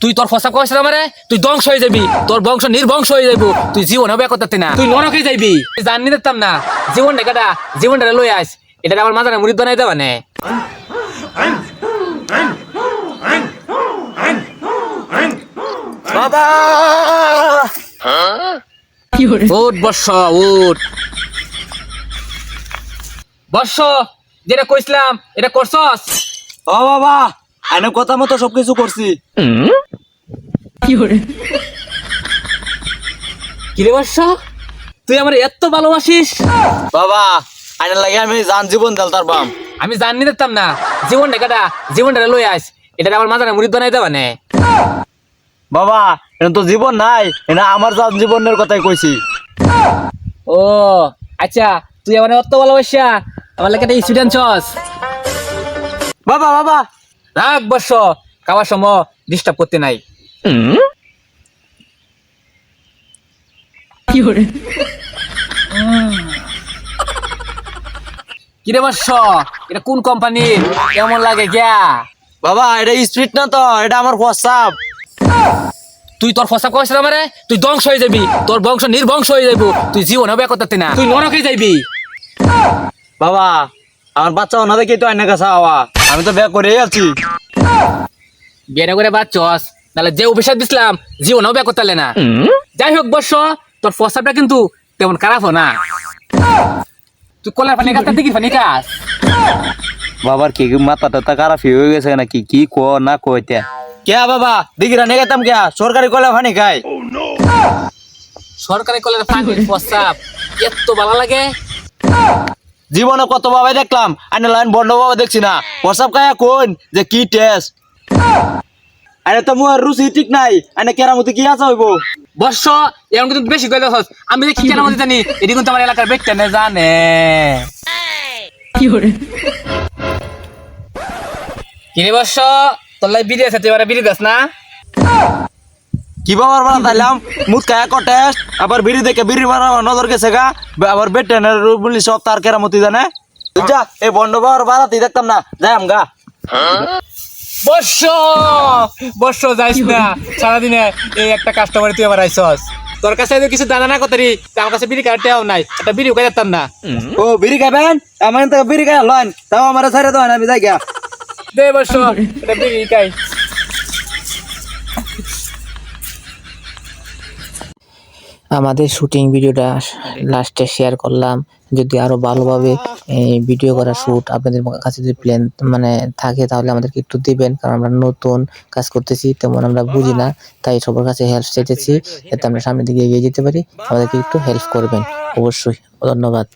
তুই তোর ফসা কইছিস আমারে তুই ধ্বংস হয়ে যাবি, তোর বংশ নির্বংশ হয়ে যাইবো, তুই জীবন হবে করতে না, তুই নরকে যাইবি। জানি দিতাম না জীবনটা কাটা, জীবনটা লই আস, এটা আমার মাথায় মুড়ি বানাই দেবা নে। বাবা উঠ বর্ষ, উঠ বর্ষ, যেটা কইছিলাম এটা করছস? ও বাবা, আইনে কথা মতো সবকিছু করছি। কিরে বর্ষ, তুই আমার এত ভালোবাসিস? বাবা আইনে লাগে আমি জান জীবন দিল তার বাম। আমি জানি দিতাম না জীবনটা কাটা, জীবনটা লই আস, এটা আমার মাথায় মুড়ি বানাই দেবা নে। বাবা এটা তো জীবন নাই, এটা আমার জান জীবনের কথাই কইছি। ও আচ্ছা, তুই আমার অত ভালোবাসা আমার লাগে একটা স্টুডেন্ট ছস। বাবা বাবা রাখ বর্ষ, খাওয়ার সময় ডিস্টার্ব করতে নাই। কিরে বর্ষ, এটা কোন কোম্পানির, কেমন লাগে গিয়া? বাবা এটা স্পিড না তো, এটা আমার হোয়াটসঅ্যাপ। তুই তোর ফসা কইছিস আমারে তুই ধ্বংস হয়ে যাবি, তোর বংশ নির্বংশ হয়ে যাইবো, তুই জীবন হবে করতে না, তুই নরকে যাইবি। বাবা আমার বাচ্চা না দেখি তো আইনে কাছে আওয়া, আমি তো বিয়ে করে আছি। বিয়ে করে বাচ্চস, তাহলে যে অভিশাপ দিছিলাম জীবন হবে করতে না। যাই হোক বর্ষ, তোর ফসাটা কিন্তু তেমন খারাপ না, তুই কলার পানি কাটতে দিকির পানি কাস। বাবার কি মাথা টাথা খারাপ হয়ে গেছে নাকি, কি কো না কইতে কে বাবা দেখি রানে গেতাম কে সরকারি কলা ফানি খাই। সরকারি কলের পানির প্রস্তাব এত ভালো লাগে? জীবনে কত বাবা দেখলাম, আইনে লাইন বন্ধ বাবা দেখছি না, প্রসাব খায়া কোন যে কি টেস্ট। আরে তো মুয়ার রুচি ঠিক নাই, আইনে কেরামতি কি আছে হইব। বর্ষ এমন কিন্তু বেশি কইলে হস, আমি দেখি কেন মধ্যে জানি এটি কিন্তু আমার এলাকার ব্যক্তি না জানে। কিরে বর্ষ, তোর লাই বিড়ি আছে, তুই এবারে বিড়ি দাস না? কি বাবার বাড়া তাইলাম মুখ খায়া কো টেস্ট, আবার বিড়ি দেখে বিড়ি মারা নজর গেছে গা, আবার বেটেনের বলি সব তার কেরামতি জানে। যা এই বন্ধ বাবার বাড়াতেই দেখতাম না, যাই আমগা। বর্ষ বর্ষ যাইস না, সারাদিনে এই একটা কাস্টমার তুই আমার আইসস, তোর কাছে কিছু দানা না কতারি, আমার কাছে বিড়ি কাটতেও নাই, একটা বিড়ি খাই যেতাম না। ও বিড়ি খাবেন, আমার তো বিড়ি খাই লন, তাও আমার ছাড়ে দেন আমি যাই গা। দে বর্ষ একটা বিড়ি খাই। আমাদের শুটিং ভিডিওটা লাস্টে শেয়ার করলাম। যদি আরো ভালোভাবে ভিডিও করা শুট আপনাদের কাছে যদি প্ল্যান মানে থাকে তাহলে আমাদেরকে একটু দিবেন, কারণ আমরা নতুন কাজ করতেছি, তেমন আমরা বুঝি না, তাই সবার কাছে হেল্প চাইতেছি যাতে আমরা সামনের দিকে এগিয়ে যেতে পারি। আমাদেরকে একটু হেল্প করবেন অবশ্যই, ধন্যবাদ।